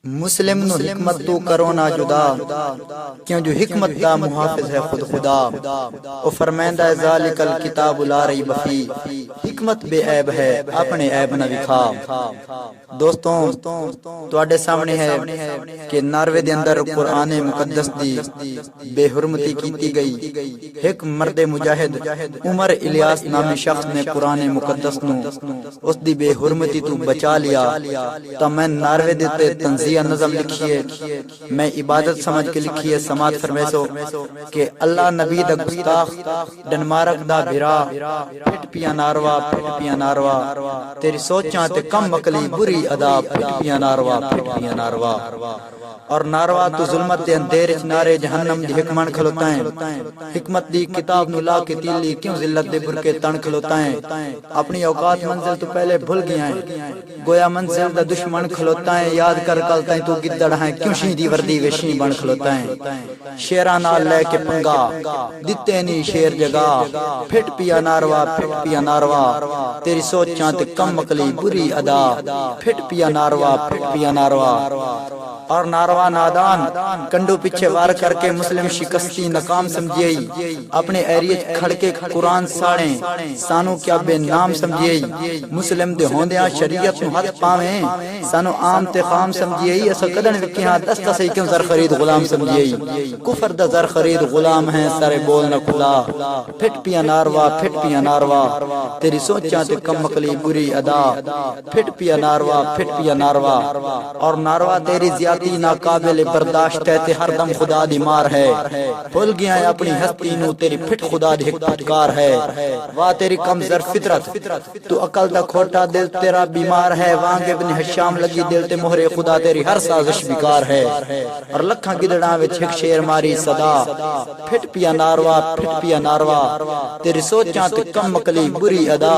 مسلم نو حکمت تو کرو نہ جدا، کیوں جو حکمت دا محافظ ہے خود خدا۔ او فرمائندہ ہے ذالک الکتاب لا ریب فی، حکمت بے عیب ہے اپنے عیب نہ دکھا۔ دوستوں تواڈے سامنے ہے کہ ناروے دے اندر قرآن مقدس دی بے حرمتی کیتی گئی۔ ایک مرد مجاہد عمر الیاس نامی شخص نے قرآن مقدس نو اس دی بے حرمتی تو بچا لیا۔ تا میں ناروے دے تے تنزیہ نظم لکھیے، میں عبادت سمجھ کے لکھیے، سماعت فرمیسو کہ اللہ نبی دا گستاخ ڈنمارک دا بھرا، پھٹ پیا ناروا، پھٹ پیا ناروا، تیری سوچاں تے کم عقلی بری ادا، پھٹ پیا ناروا، پھٹ پیا ناروا۔ اور ناروا تو ظلمت دے اندھیرے چ نارے جہنم دی حکمان کھلوتا ہے۔ حکمت دی کتاب نو لا کے تیلی کیوں ذلت دے برکے تن کھلوتا ہے۔ اپنی اوقات منزل تو پہلے بھول گیا ہے، گویا منزل دا دشمن کھلوتا ہے۔ یاد کر کل تائیں تو گدڑ ہے، کیوں شیندی وردی وشی بن کھلوتا ہے۔ شیراں نال لے کے پنگا دتے نہیں شیر جگا، پھٹ پیا ناروا، پھٹ پیا ناروا، تیری سوچاں تے کم عقلی بری ادا، پھٹ پیا ناروا، پھٹ پیا ناروا۔ اور ناروا نادان کنڈو پیچھے وار کر کے مسلم شکستی ناکام سمجھیئی، اپنے ایریے کھڑ کے قرآن ساڑیں سانو کیا بے نام سمجھیئی۔ مسلم دے ہوندیاں شریعت نو ہاتھ پاویں سانو عام تے خام سمجھیئی۔ اسا کدن وکیاں دستا سے کیوں زر خرید غلام سمجھیئی۔ کفر دا زر خرید غلام ہیں سارے بول نہ کھلا، پھٹ پیا ناروا، پھٹ پیا ناروا، تیری سوچاں تے کم عقلی بری ادا، پھٹ پیا ناروا، پھٹ پیا ناروا۔ اور ناروا تیری زیادتی ناقابل برداشت ہے تے ہر دم خدا دی مار ہے۔ بھول گیا ہے اپنی ہستی نو تیری پھٹ خدا دی ایک پھٹکار ہے۔ واہ تیری کمزور فطرت، تو عقل دا کھوٹا دل تیرا بیمار ہے۔ وانگ ابن حشام لگی دل تے مہر خدا تیری ہر سازش بیکار ہے۔ اور لکھاں گدڑاں وچ ایک شیر ماری صدا، پھٹ پیا ناروا، پھٹ پیا ناروا، تیری سوچاں تے کم عقلی بری ادا،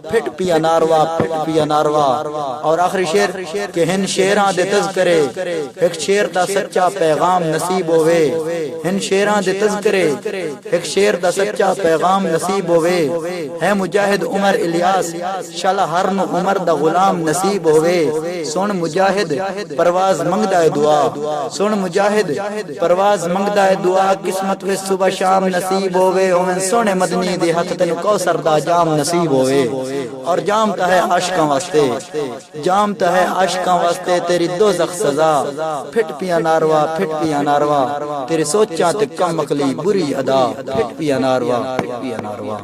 پھٹ پیا ناروا، پھٹ پیا ناروا۔ اور آخری شیر کہ ہن شیراں دے تذکرے ایک شیر دا سچا پیغام نصیب ہوئے، ان شیراں دے تذکرے ایک شیر دا سچا پیغام نصیب ہوئے۔ ہے مجاہد عمر الیاس شالا ہر نو عمر دا غلام نصیب ہوئے۔ سن مجاہد پرواز منگدا ہے دعا، سن مجاہد پرواز منگدا ہے دعا، قسمت وچ صبح شام نصیب ہوئے۔ ہوویں سونے مدنی دے ہاتھ تینو کوثر دا جام نصیب ہوئے۔ اور جام تا ہے عاشقاں واسطے، جام تا ہے عاشقاں واسطے تیری دوزخ سزا، پھٹ پیا ناروا، پھٹ پیا ناروا، تیری سوچاں تے کم عقلی بری ادا، پھٹ پیا ناروا، پھٹ پیا ناروا۔